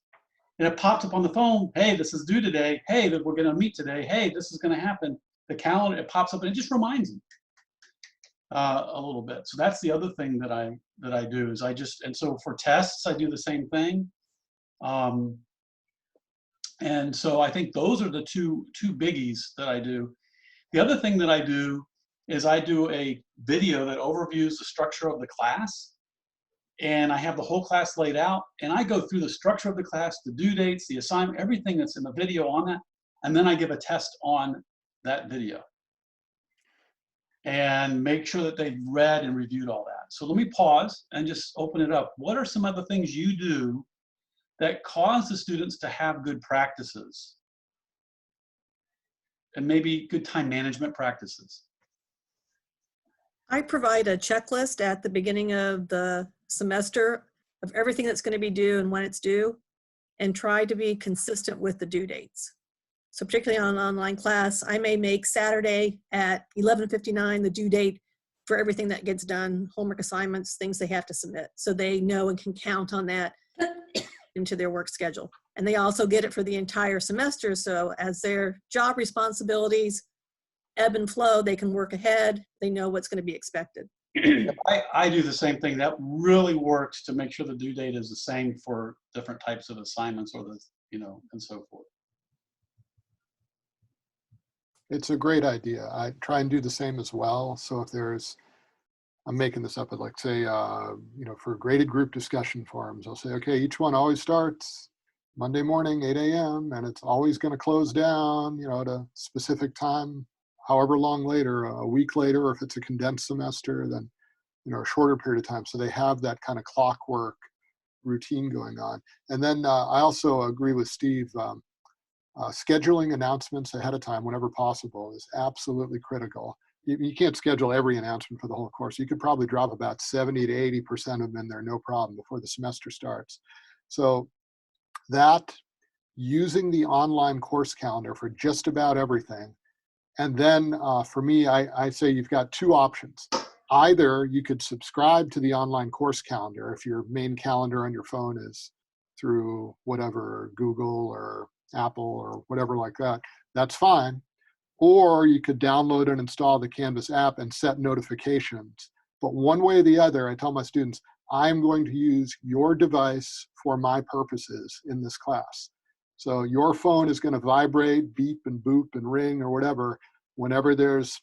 And it pops up on the phone, hey, this is due today. Hey, we're gonna meet today. Hey, this is gonna happen. The calendar, it pops up and it just reminds them a little bit. So that's the other thing that I do is and so for tests, I do the same thing. And so I think those are the two biggies that I do. The other thing that I do is I do a video that overviews the structure of the class. And I have the whole class laid out. And I go through the structure of the class, the due dates, the assignment, everything that's in the video on that. And then I give a test on that video. And make sure that they've read and reviewed all that. So let me pause and just open it up. What are some other things you do that cause the students to have good practices? And maybe good time management practices? I provide a checklist at the beginning of the semester of everything that's going to be due and when it's due, and try to be consistent with the due dates. So particularly on an online class, I may make Saturday at 11:59 the due date for everything that gets done, homework assignments, things they have to submit. So they know and can count on that into their work schedule. And they also get it for the entire semester. So as their job responsibilities ebb and flow, they can work ahead. They know what's going to be expected. I do the same thing. That really works to make sure the due date is the same for different types of assignments or and so forth. It's a great idea. I try and do the same as well. So if there's, I'm making this up, but like say, for graded group discussion forums, I'll say, okay, each one always starts Monday morning, 8 a.m. and it's always going to close down, at a specific time, however long later, a week later, or if it's a condensed semester, then, a shorter period of time. So they have that kind of clockwork routine going on. And then I also agree with Steve, scheduling announcements ahead of time whenever possible is absolutely critical. You can't schedule every announcement for the whole course. You could probably drop about 70 to 80% of them in there, no problem, before the semester starts. So that, using the online course calendar for just about everything. And then for me, I say you've got two options. Either you could subscribe to the online course calendar if your main calendar on your phone is through whatever, Google or Apple or whatever like that, that's fine. Or you could download and install the Canvas app and set notifications. But one way or the other, I tell my students, I'm going to use your device for my purposes in this class. So your phone is going to vibrate, beep and boop and ring or whatever, whenever there's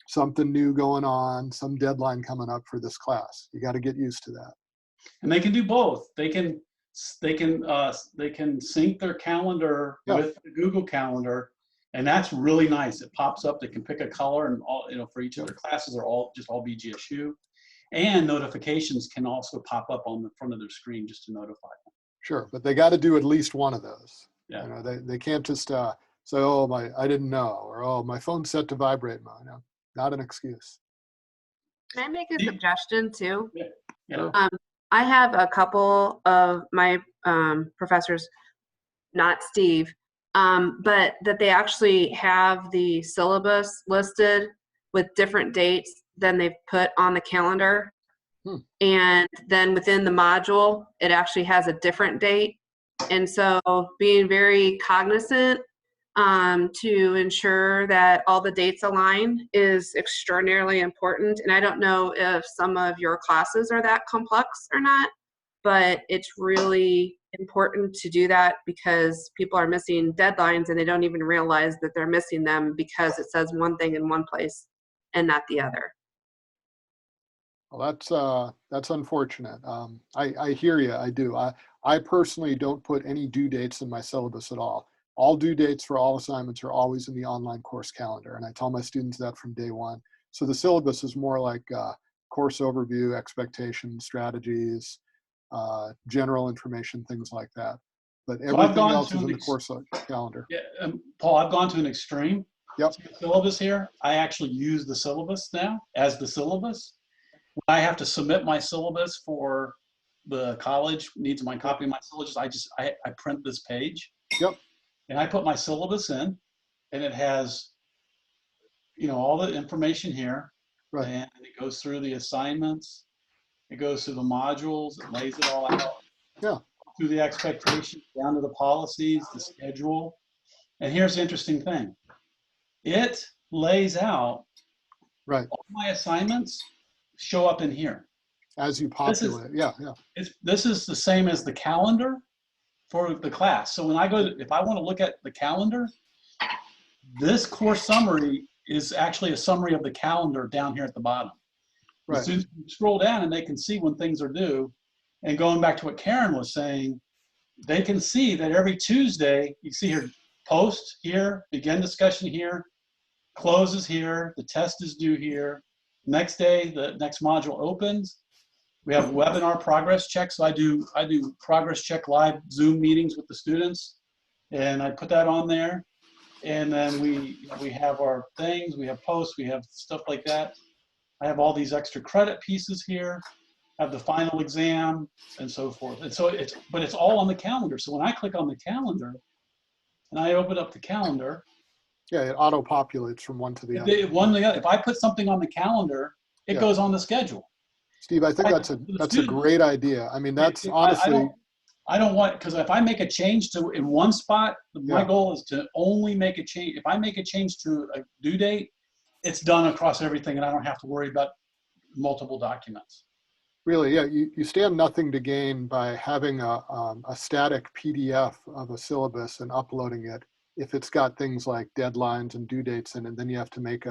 something new going on, some deadline coming up for this class. You got to get used to that. And they can do both. They can sync their calendar with the Google Calendar, and that's really nice. It pops up. They can pick a color, and all for each of their classes are all BGSU, and notifications can also pop up on the front of their screen just to notify them. Sure, but they got to do at least one of those. Yeah. They can't just say, oh, I didn't know, or oh, my phone's set to vibrate mode. No, not an excuse. Can I make a suggestion too? Yeah. I have a couple of my professors, not Steve, but that they actually have the syllabus listed with different dates than they've put on the calendar. And then within the module, it actually has a different date. And so being very cognizant to ensure that all the dates align is extraordinarily important. And I don't know if some of your classes are that complex or not, but it's really important to do that because people are missing deadlines and they don't even realize that they're missing them because it says one thing in one place and not the other. Well, that's unfortunate. I hear you. I do. I personally don't put any due dates in my syllabus at all. All due dates for all assignments are always in the online course calendar, and I tell my students that from day one. So the syllabus is more like course overview, expectations, strategies, general information, things like that. But everything else is in the course calendar. Yeah, Paul, I've gone to an extreme. Yep. The syllabus here, I actually use the syllabus now as the syllabus. When I have to submit my syllabus for the college, needs my copy of my syllabus, I print this page. Yep. And I put my syllabus in, and it has, all the information here. Right. And it goes through the assignments. It goes through the modules. It lays it all out. Yeah. Through the expectations, down to the policies, the schedule. And here's the interesting thing. It lays out all my assignments show up in here. As you populate, yeah. This is the same as the calendar for the class. So when I go if I want to look at the calendar, this course summary is actually a summary of the calendar down here at the bottom. Right. The students can scroll down and they can see when things are due. And going back to what Karen was saying, they can see that every Tuesday, you see here, post here, begin discussion here, closes here, the test is due here. Next day, the next module opens. We have webinar progress checks. So I do progress check live Zoom meetings with the students, and I put that on there. And then we have our things, we have posts, we have stuff like that. I have all these extra credit pieces here. I have the final exam and so forth. And so it's all on the calendar. So when I click on the calendar and I open up the calendar, yeah, it auto populates from one to the other. If I put something on the calendar, it goes on the schedule. Steve, I think that's a great idea. I mean, that's honestly. I don't want, because if I make a change in one spot, my goal is to only make a change. If I make a change to a due date, it's done across everything, and I don't have to worry about multiple documents. Really, yeah, you stand nothing to gain by having a static PDF of a syllabus and uploading it if it's got things like deadlines and due dates in it, then you have to make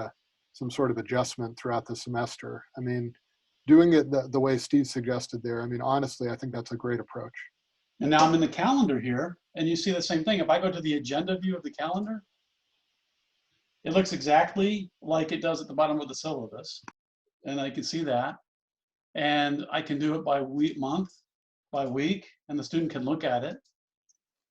some sort of adjustment throughout the semester. I mean, doing it the way Steve suggested there, I mean, honestly, I think that's a great approach. And now I'm in the calendar here, and you see the same thing. If I go to the agenda view of the calendar, it looks exactly like it does at the bottom of the syllabus. And I can see that. And I can do it by week, month, by week, and the student can look at it.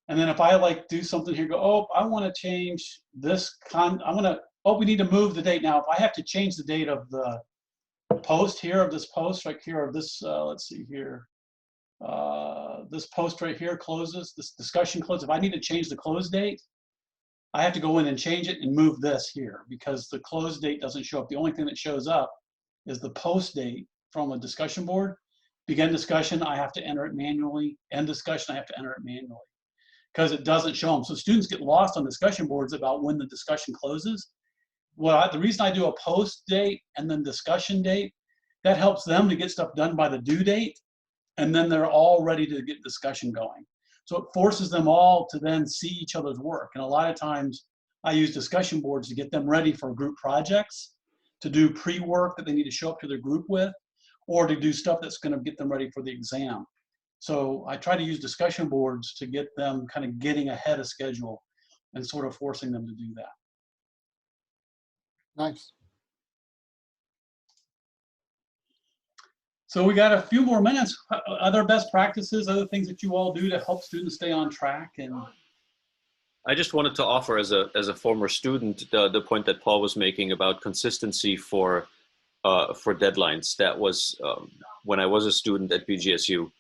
And then if I like do something here, go, oh, I want to change this oh, we need to move the date now. If I have to change the date of the post here, of this post right here, of this, let's see here, this post right here closes, this discussion closes. If I need to change the close date, I have to go in and change it and move this here because the close date doesn't show up. The only thing that shows up is the post date from a discussion board. Begin discussion, I have to enter it manually. End discussion, I have to enter it manually because it doesn't show them. So students get lost on discussion boards about when the discussion closes. The reason I do a post date and then discussion date, that helps them to get stuff done by the due date, and then they're all ready to get discussion going. So it forces them all to then see each other's work. And a lot of times I use discussion boards to get them ready for group projects, to do pre-work that they need to show up to their group with, or to do stuff that's going to get them ready for the exam. So I try to use discussion boards to get them kind of getting ahead of schedule and sort of forcing them to do that. Nice. So we got a few more minutes. Other best practices, other things that you all do to help students stay on track? And I just wanted to offer as a former student, the point that Paul was making about consistency for deadlines. That was when I was a student at BGSU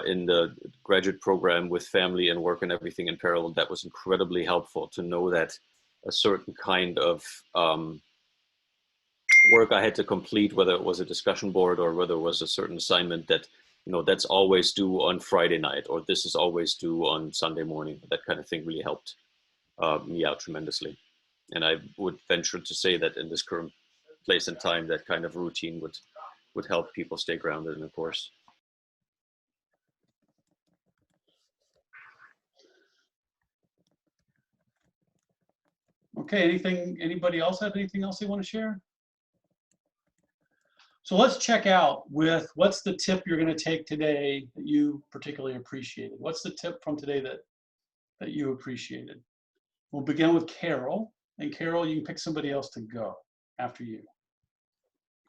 in the graduate program with family and work and everything in parallel. That was incredibly helpful to know that a certain kind of work I had to complete, whether it was a discussion board or whether it was a certain assignment, that, you know, that's always due on Friday night, or this is always due on Sunday morning. That kind of thing really helped me out tremendously. And I would venture to say that in this current place and time, that kind of routine would help people stay grounded in the course. okay, anybody else have anything else they want to share? So let's check out with what's the tip you're going to take today that you particularly appreciated? What's the tip from today that you appreciated? We'll begin with Carol. And Carol, you can pick somebody else to go after you.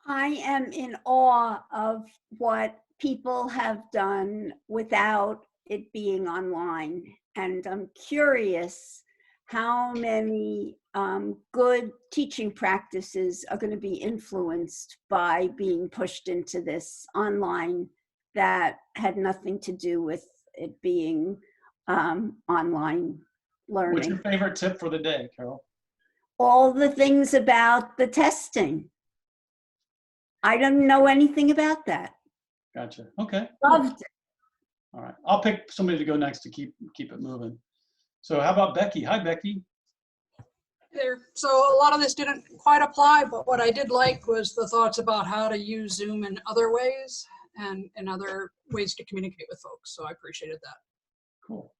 I am in awe of what people have done without it being online. And I'm curious how many good teaching practices are going to be influenced by being pushed into this online that had nothing to do with it being online learning. What's your favorite tip for the day, Carol? All the things about the testing. I don't know anything about that. Gotcha. Okay. Loved it. All right. I'll pick somebody to go next to keep it moving. So how about Becky? Hi, Becky. There. So a lot of this didn't quite apply, but what I did like was the thoughts about how to use Zoom in other ways and in other ways to communicate with folks. So I appreciated that. Cool.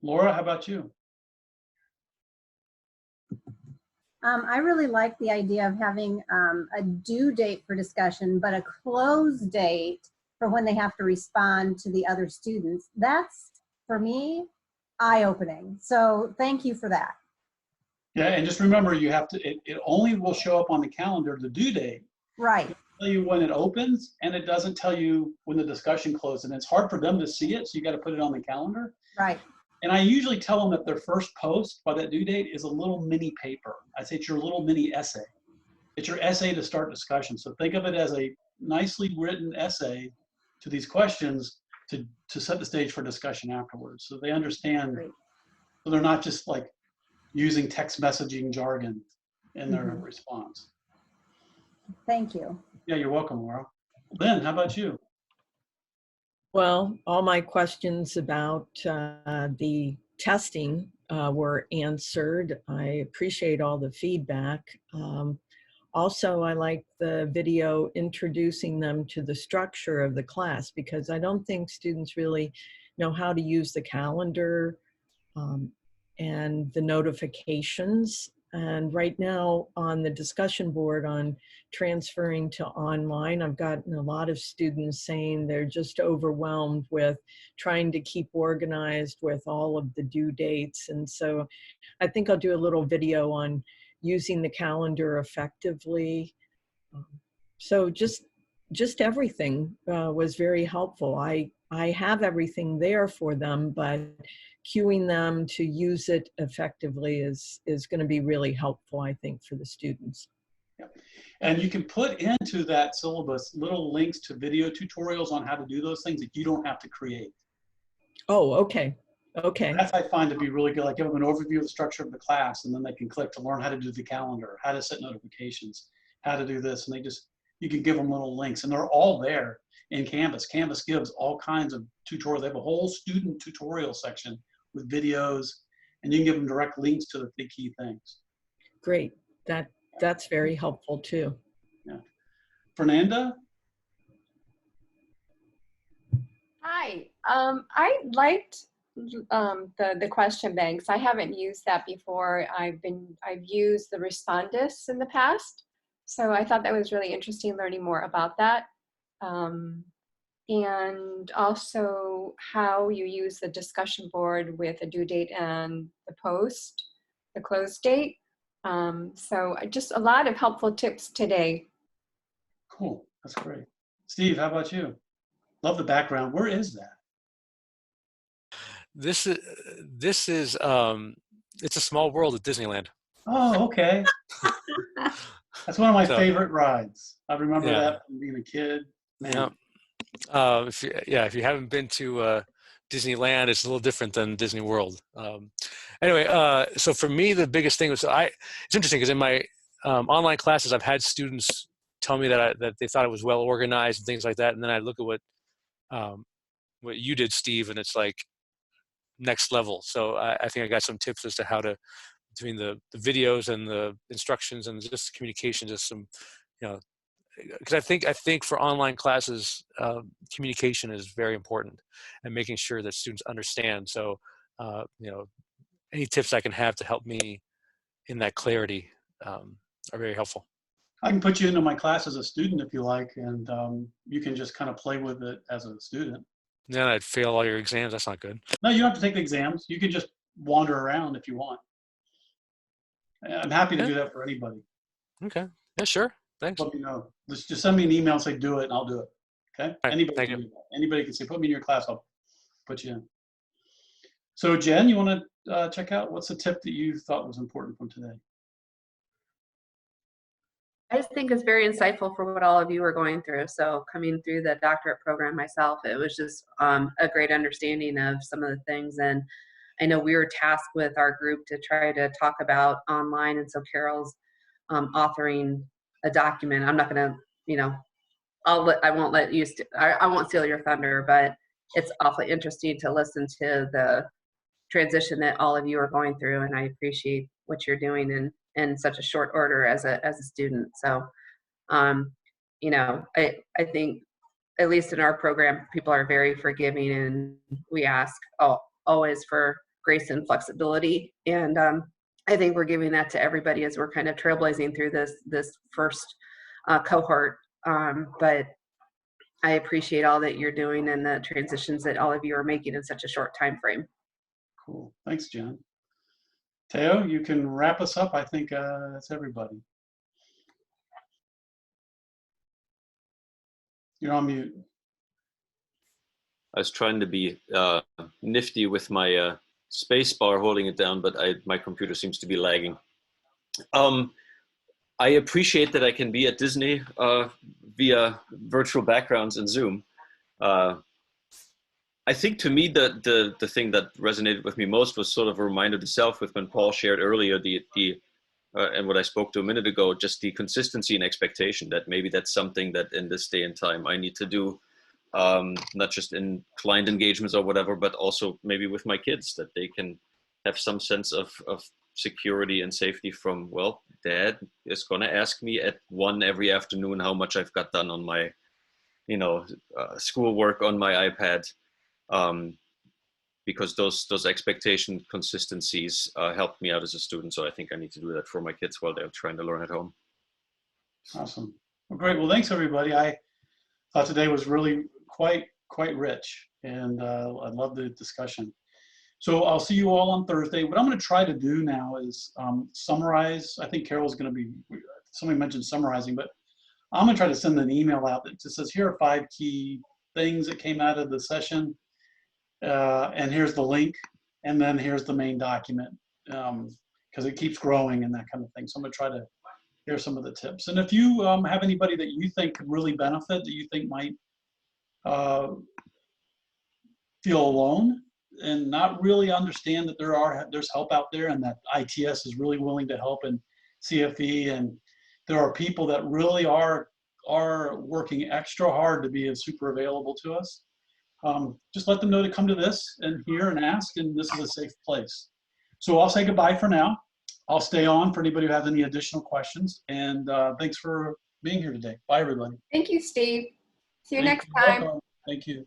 Laura, how about you? I really like the idea of having a due date for discussion, but a close date for when they have to respond to the other students. That's, for me, eye-opening. So thank you for that. Yeah, and just remember, you have to, it only will show up on the calendar, the due date. Right. It'll tell you when it opens, and it doesn't tell you when the discussion closes. And it's hard for them to see it, so you got to put it on the calendar. Right. And I usually tell them that their first post by that due date is a little mini paper. I say it's your little mini essay. It's your essay to start discussion. So think of it as a nicely written essay to these questions to set the stage for discussion afterwards. So they understand, so they're not just like using text messaging jargon in their response. Thank you. Yeah, you're welcome, Laura. Lynn, how about you? Well, all my questions about the testing were answered. I appreciate all the feedback. Also, I like the video introducing them to the structure of the class, because I don't think students really know how to use the calendar and the notifications. And right now on the discussion board on transferring to online, I've gotten a lot of students saying they're just overwhelmed with trying to keep organized with all of the due dates. And so I think I'll do a little video on using the calendar effectively. So just everything was very helpful. I have everything there for them, but cueing them to use it effectively is going to be really helpful, I think, for the students. Yep. And you can put into that syllabus little links to video tutorials on how to do those things that you don't have to create. Oh, okay. Okay. That's I find to be really good. Like give them an overview of the structure of the class, and then they can click to learn how to do the calendar, how to set notifications, how to do this, and you can give them little links, and they're all there in Canvas. Canvas gives all kinds of tutorials. They have a whole student tutorial section with videos, and you can give them direct links to the key things. Great. That's very helpful too. Yeah. Fernanda? Hi. I liked the question banks. I haven't used that before. I've used the Respondus in the past. So I thought that was really interesting learning more about that. And also how you use the discussion board with a due date and the close date. So just a lot of helpful tips today. Cool, that's great. Steve, how about you? Love the background. Where is that? This is it's a small world at Disneyland. Oh, okay. That's one of my favorite rides. I remember that from being a kid. Man. Yeah. If you haven't been to Disneyland, it's a little different than Disney World. Anyway, so for me, the biggest thing was it's interesting because in my online classes, I've had students tell me that they thought it was well organized and things like that, and then I look at what you did, Steve, and it's like next level. So I think I got some tips as to how to, between the videos and the instructions and just communication, just some, because I think for online classes, communication is very important and making sure that students understand. So, any tips I can have to help me in that clarity are very helpful. I can put you into my class as a student if you like, and you can just kind of play with it as a student. Then I'd fail all your exams. That's not good. No, you don't have to take the exams. You can just wander around if you want. I'm happy to do that for anybody. Okay. Yeah, sure. Thanks. Let me know. Just send me an email and say do it, and I'll do it. Okay. Right, Anybody can do that. Anybody can say put me in your class. I'll put you in. So Jen, you want to check out what's the tip that you thought was important from today? I just think it's very insightful for what all of you are going through. So coming through the doctorate program myself, it was just a great understanding of some of the things. And I know we were tasked with our group to try to talk about online. And so Carol's authoring a document. I'm not going to, I won't steal your thunder, but it's awfully interesting to listen to the transition that all of you are going through. And I appreciate what you're doing in such a short order as a student. So, I think at least in our program, people are very forgiving, and we ask always for grace and flexibility. And I think we're giving that to everybody as we're kind of trailblazing through this first cohort. But I appreciate all that you're doing and the transitions that all of you are making in such a short time frame. Cool. Thanks, Jen. Teo, you can wrap us up. I think that's everybody. You're on mute. I was trying to be nifty with my space bar holding it down, but my computer seems to be lagging. I appreciate that I can be at Disney via virtual backgrounds and Zoom. I think to me the thing that resonated with me most was sort of a reminder to self with when Paul shared earlier and what I spoke to a minute ago, just the consistency and expectation that maybe that's something that in this day and time I need to do, not just in client engagements or whatever, but also maybe with my kids, that they can have some sense of security and safety from, well, Dad is going to ask me at 1 every afternoon how much I've got done on my, schoolwork on my iPad. because those expectation consistencies helped me out as a student. So I think I need to do that for my kids while they're trying to learn at home. Awesome. Well, great. Well, thanks everybody. I thought today was really quite rich, and I love the discussion. So I'll see you all on Thursday. What I'm going to try to do now is summarize. I think Carol's going to be, somebody mentioned summarizing, but I'm going to try to send an email out that just says, here are 5 key things that came out of the session, and here's the link, and then here's the main document, because it keeps growing and that kind of thing. So I'm going to try to hear some of the tips. And if you have anybody that you think could really benefit, that you think might feel alone and not really understand that there's help out there, and that ITS is really willing to help, and CFE, and there are people that really are working extra hard to be super available to us. Just let them know to come to this and hear and ask, and this is a safe place. So I'll say goodbye for now. I'll stay on for anybody who has any additional questions, and thanks for being here today. Bye, everybody. Thank you, Steve. See you Thank next you. time. Welcome. Thank you.